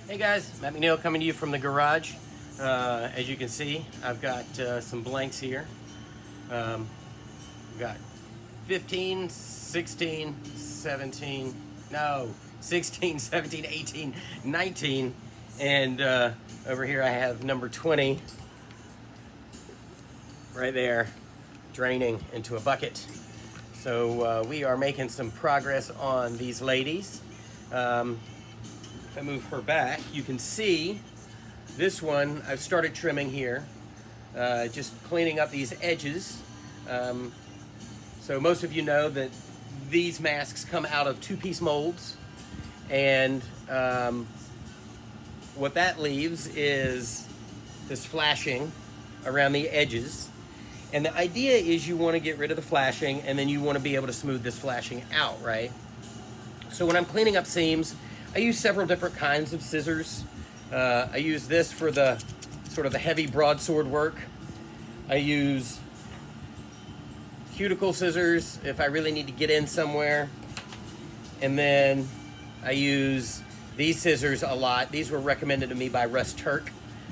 Hey guys, McNeil coming to you from the garage. As you can see, I've got some blanks here. We've got 15, 16, 17, no, 16, 17, 18, 19, and over here I have number 20 right there draining into a bucket. So we are making some progress on these ladies. If I move her back, you can see this one I've started trimming here, just cleaning up these edges. So most of you know that these masks come out of two-piece molds, and what that leaves is this flashing around the edges. And the idea is you want to get rid of the flashing, and then you want to be able to smooth this flashing out, right? So when I'm cleaning up seams, I use several different kinds of scissors. I use this for the sort of the heavy broadsword work. I use cuticle scissors if I really need to get in somewhere. And then I use these scissors a lot. These were recommended to me by Russ Turk,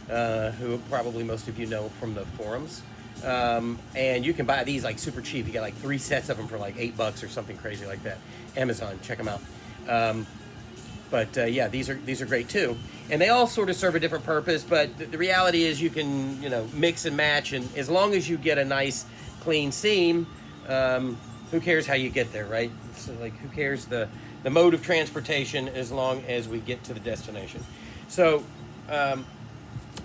who probably most of you know from the forums. And you can buy these like super cheap. You get like 3 sets of them for like $8 or something crazy like that. Amazon, check them out. Yeah, these are great too, and they all sort of serve a different purpose. But the reality is, you can mix and match, and as long as you get a nice clean seam, who cares how you get there, right? So like, who cares the mode of transportation as long as we get to the destination. So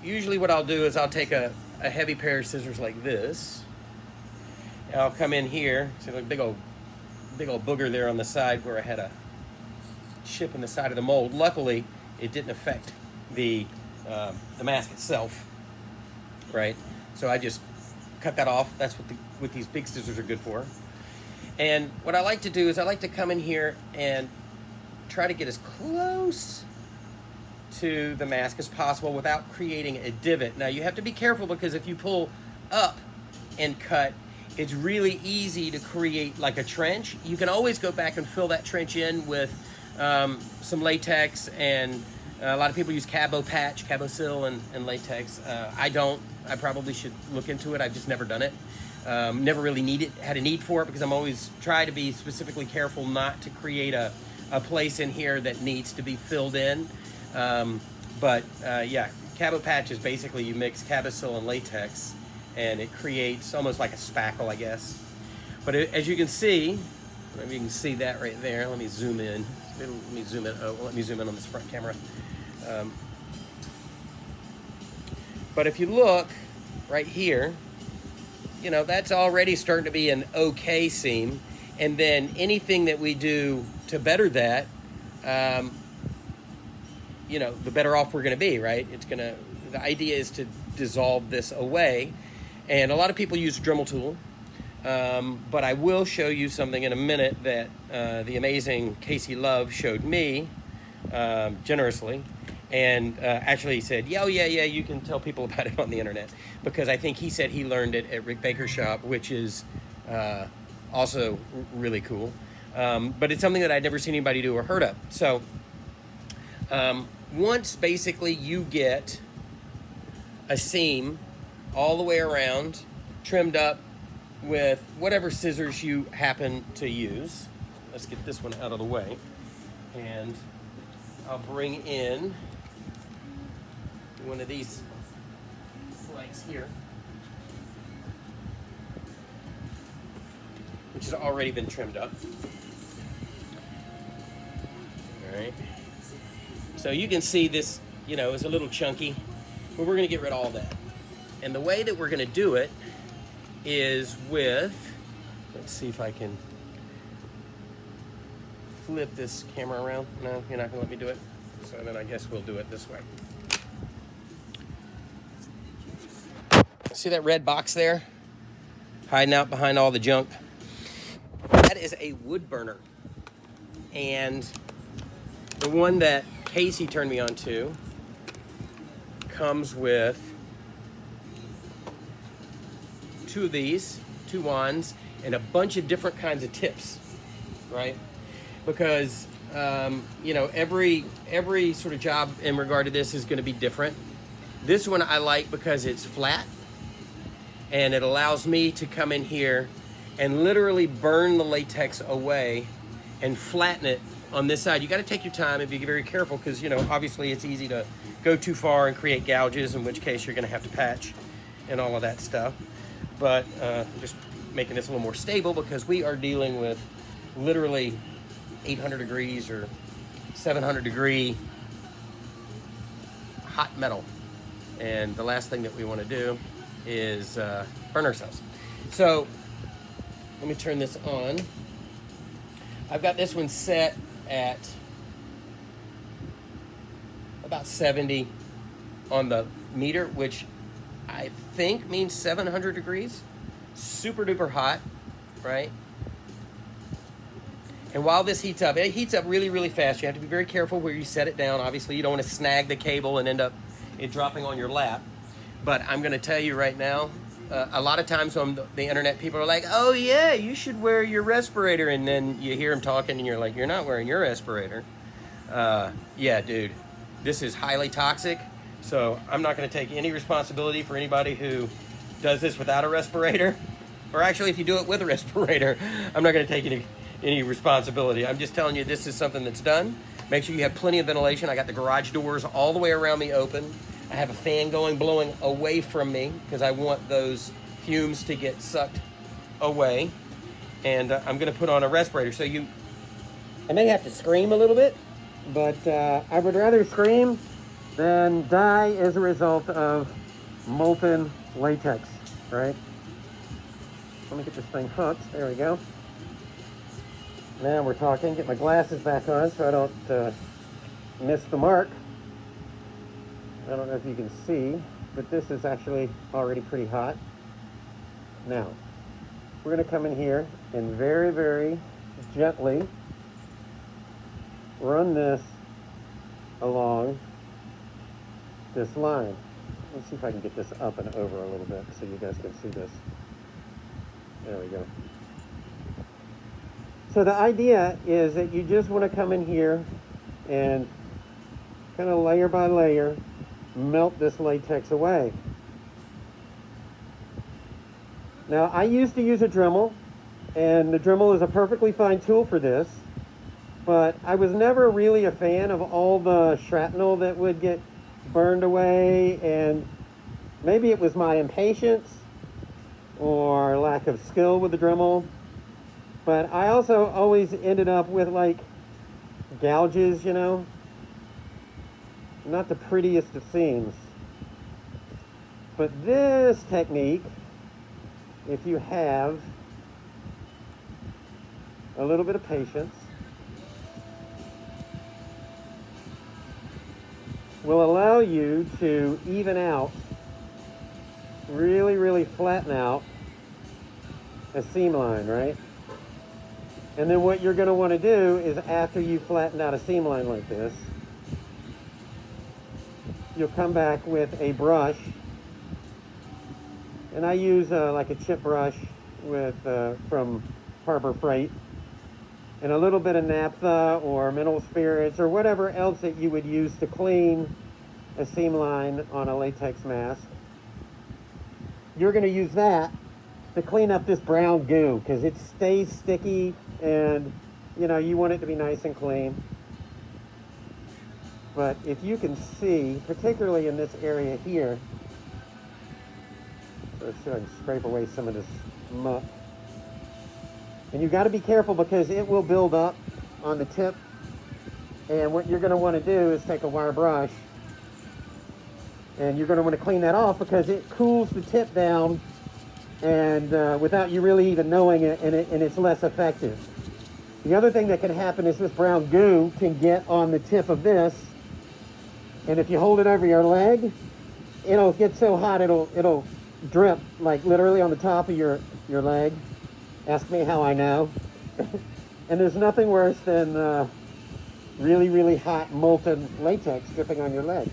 usually what I'll do is I'll take a heavy pair of scissors like this, and I'll come in here. See, like big old booger there on the side where I had a chip in the side of the mold. Luckily, it didn't affect the mask itself, right? So I just cut that off. That's what these big scissors are good for. And what I like to do is I like to come in here and try to get as close to the mask as possible without creating a divot. Now you have to be careful, because if you pull up and cut, it's really easy to create like a trench. You can always go back and fill that trench in with some latex, and a lot of people use Cabo Sil and latex. I don't. I probably should look into it. I've just never done it. Never really had a need for it, because I'm always try to be specifically careful not to create a place in here that needs to be filled in. Yeah, Cabo Patch is basically you mix Cabo Sil and latex, and it creates almost like a spackle, I guess. But as you can see, maybe you can see that right there. Let me zoom in. Let me zoom in. Oh, let me zoom in on this front camera. But if you look right here, that's already starting to be an okay seam. And then anything that we do to better that, the better off we're going to be, right? The idea is to dissolve this away. And a lot of people use a Dremel tool. But I will show you something in a minute that the amazing Casey Love showed me generously, and actually he said, yeah, you can tell people about it on the internet, because I think he said he learned it at Rick Baker's shop, which is also really cool. But it's something that I'd never seen anybody do or heard of. So once basically you get a seam all the way around, trimmed up with whatever scissors you happen to use. Let's get this one out of the way. And I'll bring in one of these flanks here, which has already been trimmed up. All right. So you can see this, is a little chunky, but we're going to get rid of all that. And the way that we're going to do it is with, let's see if I can flip this camera around. No, you're not gonna let me do it. So then I guess we'll do it this way. See that red box there? Hiding out behind all the junk? That is a wood burner. And the one that Casey turned me on to comes with 2 of these, 2 wands, and a bunch of different kinds of tips, right? Because You know, every sort of job in regard to this is going to be different. This one I like because it's flat, and it allows me to come in here and literally burn the latex away and flatten it on this side. You got to take your time and be very careful because, you know, obviously it's easy to go too far and create gouges, in which case you're going to have to patch and all of that stuff. But just making this a little more stable because we are dealing with literally 800 degrees or 700 degree hot metal. And the last thing that we want to do is burn ourselves. So let me turn this on. I've got this one set at about 70 on the meter, which I think means 700 degrees. Super duper hot, right? And while this heats up, it heats up really, really fast. You have to be very careful where you set it down. Obviously, you don't want to snag the cable and end up it dropping on your lap. But I'm going to tell you right now, a lot of times on the internet, people are like, oh yeah, you should wear your respirator. And then you hear them talking and you're like, you're not wearing your respirator. Yeah, dude, this is highly toxic. So I'm not going to take any responsibility for anybody who does this without a respirator. Or actually, if you do it with a respirator, I'm not going to take any responsibility. I'm just telling you this is something that's done. Make sure you have plenty of ventilation. I got the garage doors all the way around me open. I have a fan going, blowing away from me because I want those fumes to get sucked away. And I'm going to put on a respirator. So I may have to scream a little bit, but I would rather scream than die as a result of molten latex, right? Let me get this thing hooked. There we go. Now we're talking. Get my glasses back on so I don't miss the mark. I don't know if you can see, but this is actually already pretty hot. Now, we're going to come in here and very, very gently run this along this line. Let's see if I can get this up and over a little bit so you guys can see this. There we go. So the idea is that you just want to come in here and kind of layer by layer melt this latex away. Now I used to use a Dremel, and the Dremel is a perfectly fine tool for this, but I was never really a fan of all the shrapnel that would get burned away, and maybe it was my impatience or lack of skill with the Dremel, but I also always ended up with like gouges, you know, not the prettiest of scenes. But this technique, if you have a little bit of patience, will allow you to even out, really, really flatten out a seam line, right? And then what you're going to want to do is after you flatten out a seam line like this, you'll come back with a brush, and I use like a chip brush with from Harbor Freight, and a little bit of naphtha or mineral spirits or whatever else that you would use to clean a seam line on a latex mask. You're going to use that to clean up this brown goo because it stays sticky, and you know you want it to be nice and clean. But if you can see, particularly in this area here, let's see if I can scrape away some of this muck. And you've got to be careful because it will build up on the tip. And what you're going to want to do is take a wire brush, and you're going to want to clean that off because it cools the tip down, and without you really even knowing it, and it's less effective. The other thing that can happen is this brown goo can get on the tip of this, and if you hold it over your leg, it'll get so hot it'll drip like literally on the top of your leg. Ask me how I know. And there's nothing worse than really, really hot molten latex dripping on your leg.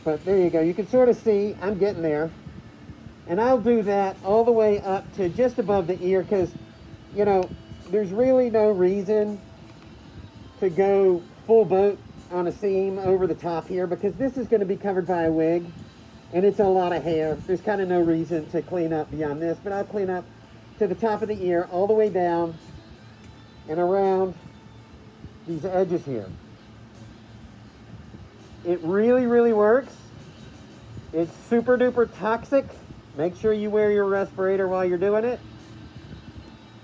But there you go. You can sort of see I'm getting there. And I'll do that all the way up to just above the ear because, you know, there's really no reason to go full boat on a seam over the top here because this is going to be covered by a wig and it's a lot of hair. There's kind of no reason to clean up beyond this, but I'll clean up to the top of the ear all the way down and around these edges here. It really, really works. It's super duper toxic. Make sure you wear your respirator while you're doing it.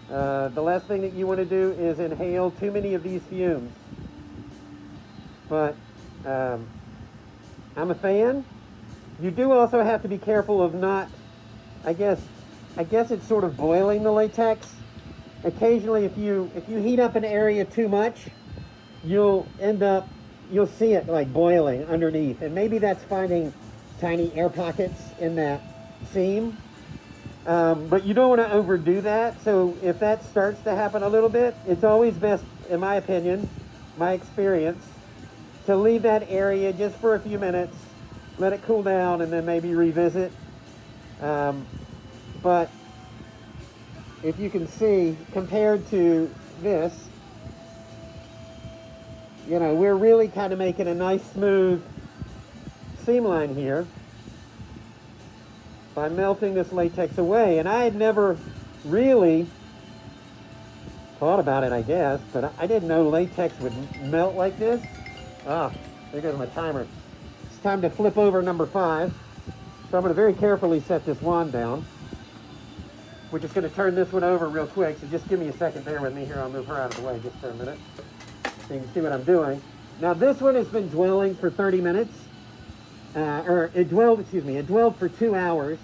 The last thing that you want to do is inhale too many of these fumes. But I'm a fan. You do also have to be careful of not, I guess it's sort of boiling the latex. Occasionally, if you heat up an area too much, you'll see it like boiling underneath, and maybe that's finding tiny air pockets in that seam. But you don't want to overdo that. So if that starts to happen a little bit, it's always best, in my opinion, my experience, to leave that area just for a few minutes, let it cool down, and then maybe revisit. But if you can see, compared to this, you know, we're really kind of making a nice smooth seam line here by melting this latex away. And I had never really thought about it, I guess, but I didn't know latex would melt like this. Ah, there goes my timer. It's time to flip over number 5. So I'm going to very carefully set this wand down. We're just going to turn this one over real quick, so just give me a second there with me here. I'll move her out of the way just for a minute so you can see what I'm doing. Now this one has been dwelling for 30 minutes. It dwelled for 2 hours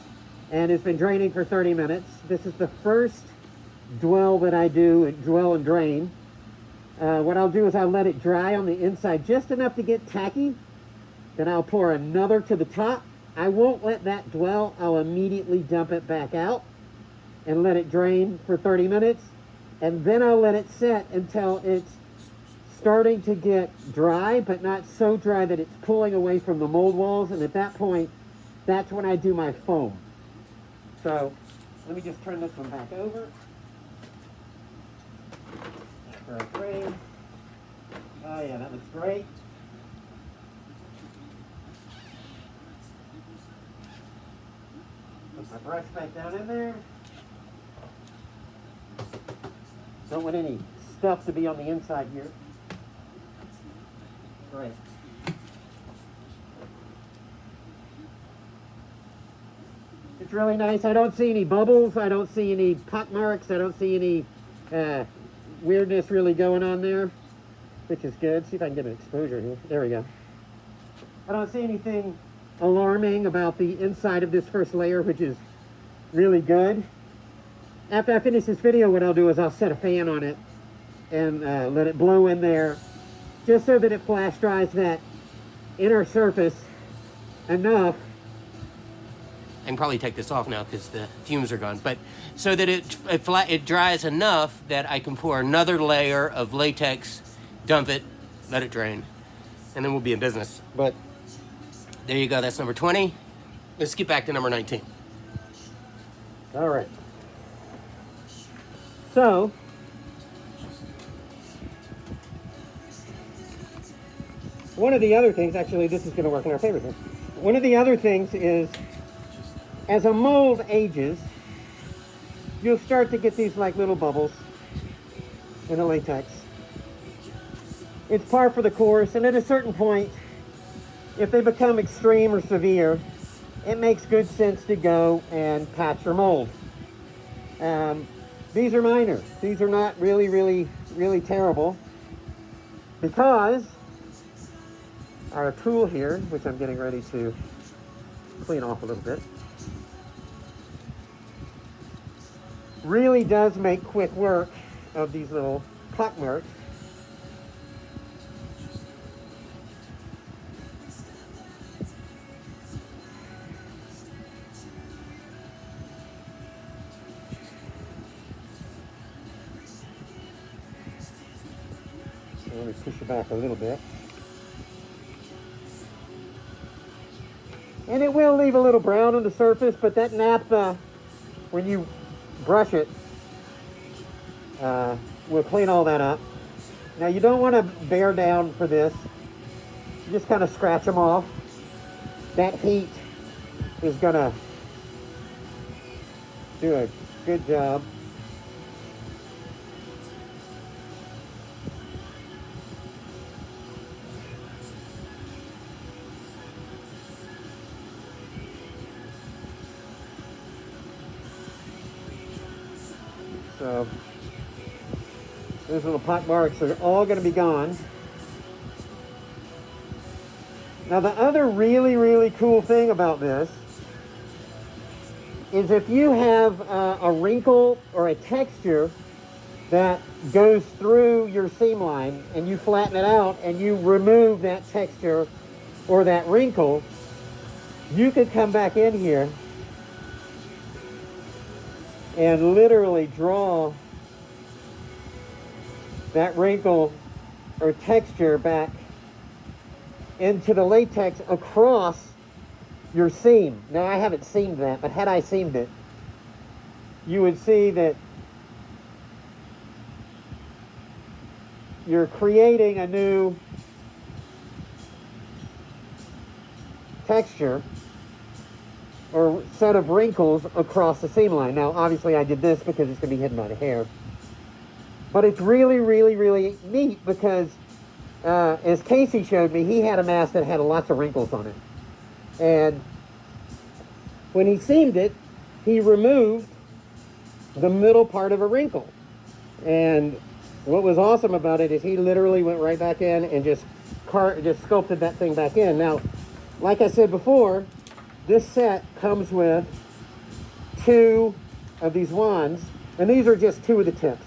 and it's been draining for 30 minutes. This is the first dwell that I do, dwell and drain. What I'll do is I'll let it dry on the inside just enough to get tacky. Then I'll pour another to the top. I won't let that dwell. I'll immediately dump it back out and let it drain for 30 minutes. And then I'll let it set until it's starting to get dry, but not so dry that it's pulling away from the mold walls. And at that point, that's when I do my foam. So let me just turn this one back over. Very great. Oh yeah, that looks great. Put my brush back down in there. Don't want any stuff to be on the inside here. Great. It's really nice. I don't see any bubbles. I don't see any pock marks. I don't see any weirdness really going on there, which is good. See if I can get an exposure here. There we go. I don't see anything alarming about the inside of this first layer, which is really good. After I finish this video, what I'll do is I'll set a fan on it and let it blow in there, just so that it flash dries that inner surface enough. I can probably take this off now because the fumes are gone, but so that it dries enough that I can pour another layer of latex, dump it, let it drain, and then we'll be in business. But there you go, that's number 20. Let's get back to number 19. All right. So, one of the other things, actually this is going to work in our favor here. One of the other things is, as a mold ages, you'll start to get these like little bubbles in the latex. It's par for the course, and at a certain point, if they become extreme or severe, it makes good sense to go and patch your mold. These are minor. These are not really, really, really terrible, because our tool here, which I'm getting ready to clean off a little bit, really does make quick work of these little pock marks. So let me push it back a little bit. And it will leave a little brown on the surface, but that naphtha, when you brush it, will clean all that up. Now you don't want to bear down for this. You just kind of scratch them off. That heat is gonna do a good job. So those little pot marks are all going to be gone. Now the other really, really cool thing about this is if you have a wrinkle or a texture that goes through your seam line and you flatten it out and you remove that texture or that wrinkle, you could come back in here and literally draw that wrinkle or texture back into the latex across your seam. Now I haven't seamed that, but had I seamed it, you would see that you're creating a new texture or set of wrinkles across the seam line. Now obviously I did this because it's going to be hidden by the hair. But it's really, really, really neat because as Casey showed me, he had a mask that had lots of wrinkles on it. And when he seamed it, he removed the middle part of a wrinkle. And what was awesome about it is he literally went right back in and just sculpted that thing back in. Now, like I said before, this set comes with 2 of these wands, and these are just 2 of the tips.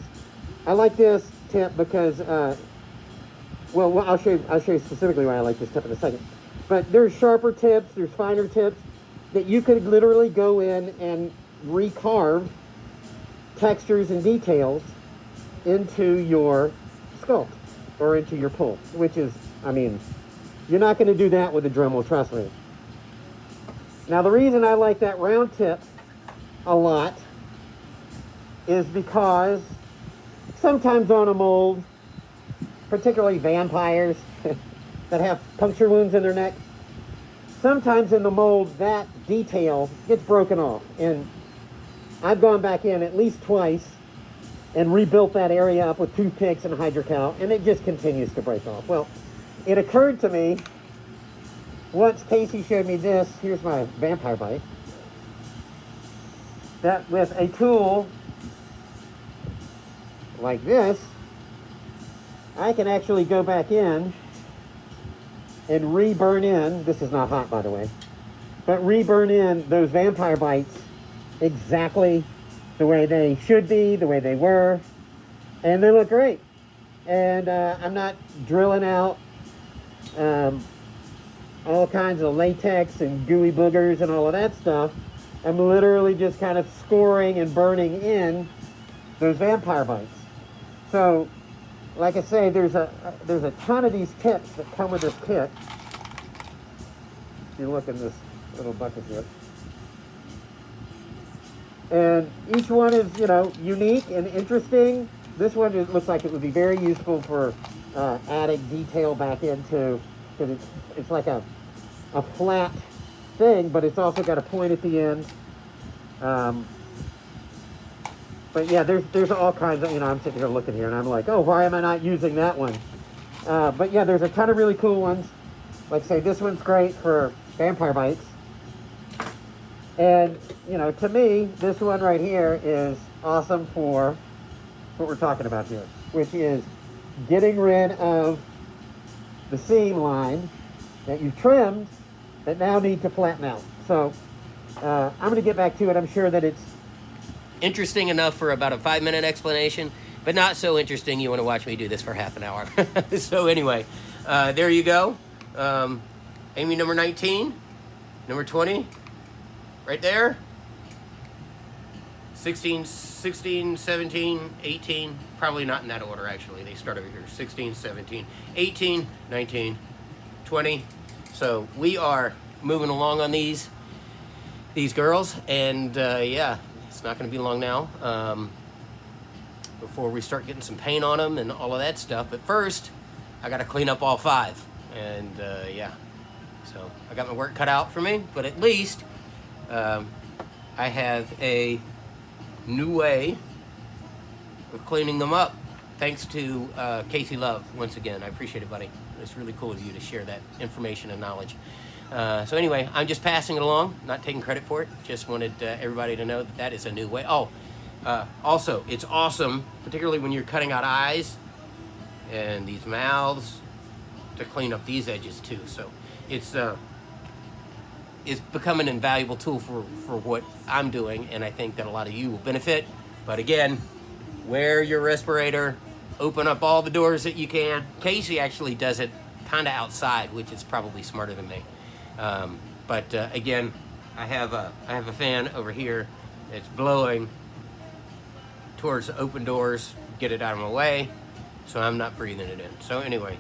I like this tip because, well, I'll show you specifically why I like this tip in a second. But there's sharper tips, there's finer tips that you could literally go in and recarve textures and details into your sculpt or into your pull, which is, I mean, you're not going to do that with a Dremel, trust me. Now the reason I like that round tip a lot is because sometimes on a mold, particularly vampires that have puncture wounds in their neck, sometimes in the mold that detail gets broken off. And I've gone back in at least twice and rebuilt that area up with toothpicks and hydrocal, and it just continues to break off. Well, it occurred to me once Casey showed me this, here's my vampire bite, that with a tool like this, I can actually go back in and re-burn in, this is not hot by the way, but re-burn in those vampire bites exactly the way they should be, the way they were, and they look great. And I'm not drilling out all kinds of latex and gooey boogers and all of that stuff. I'm literally just kind of scoring and burning in those vampire bites. So, like I say, there's a ton of these tips that come with this kit. If you look in this little bucket here. And each one is, you know, unique and interesting. This one looks like it would be very useful for adding detail back into, because it's like a flat thing, but it's also got a point at the end. But yeah, there's all kinds of, you know, I'm sitting here looking here and I'm like, oh, why am I not using that one? But yeah, there's a ton of really cool ones. Like say, this one's great for vampire bites. And, you know, to me, this one right here is awesome for what we're talking about here, which is getting rid of the seam line that you've trimmed that now need to flatten out. So I'm going to get back to it. I'm sure that it's Interesting enough for about a 5-minute explanation, but not so interesting you want to watch me do this for half an hour. So anyway, there you go. Amy number 19, number 20, right there. 16, 17, 18, probably not in that order actually. They start over here, 16, 17, 18, 19, 20. So we are moving along on these girls, and yeah, it's not going to be long now. before we start getting some paint on them and all of that stuff. But first, I got to clean up all 5. And yeah, so I got my work cut out for me, but at least I have a new way of cleaning them up. Thanks to Casey Love, once again. I appreciate it, buddy. It's really cool of you to share that information and knowledge. So anyway, I'm just passing it along, not taking credit for it. Just wanted everybody to know that that is a new way. Oh, also, it's awesome, particularly when you're cutting out eyes and these mouths, to clean up these edges too. So it's become an invaluable tool for what I'm doing, and I think that a lot of you will benefit. But again, wear your respirator, open up all the doors that you can. Casey actually does it kind of outside, which is probably smarter than me. But again, I have a fan over here that's blowing towards the open doors, get it out of my way, so I'm not breathing it in. So anyway,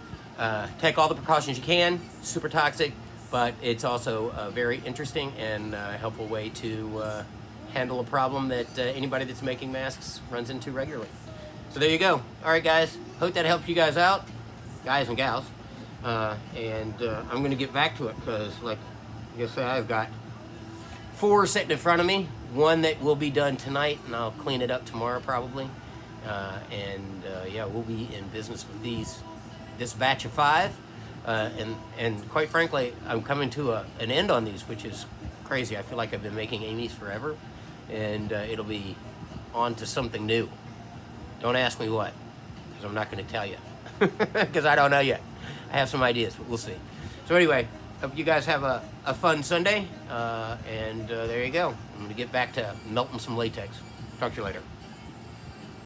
take all the precautions you can. Super toxic, but it's also a very interesting and helpful way to handle a problem that anybody that's making masks runs into regularly. So there you go. All right, guys. Hope that helped you guys out, guys and gals. And I'm going to get back to it because, like I say, I've got 4 sitting in front of me. 1 that will be done tonight, and I'll clean it up tomorrow probably. Yeah, we'll be in business with this batch of 5. And quite frankly, I'm coming to an end on these, which is crazy. I feel like I've been making Amy's forever, and it'll be on to something new. Don't ask me what, because I'm not going to tell you, because I don't know yet. I have some ideas, but we'll see. So anyway, hope you guys have a fun Sunday, and there you go. I'm going to get back to melting some latex. Talk to you later.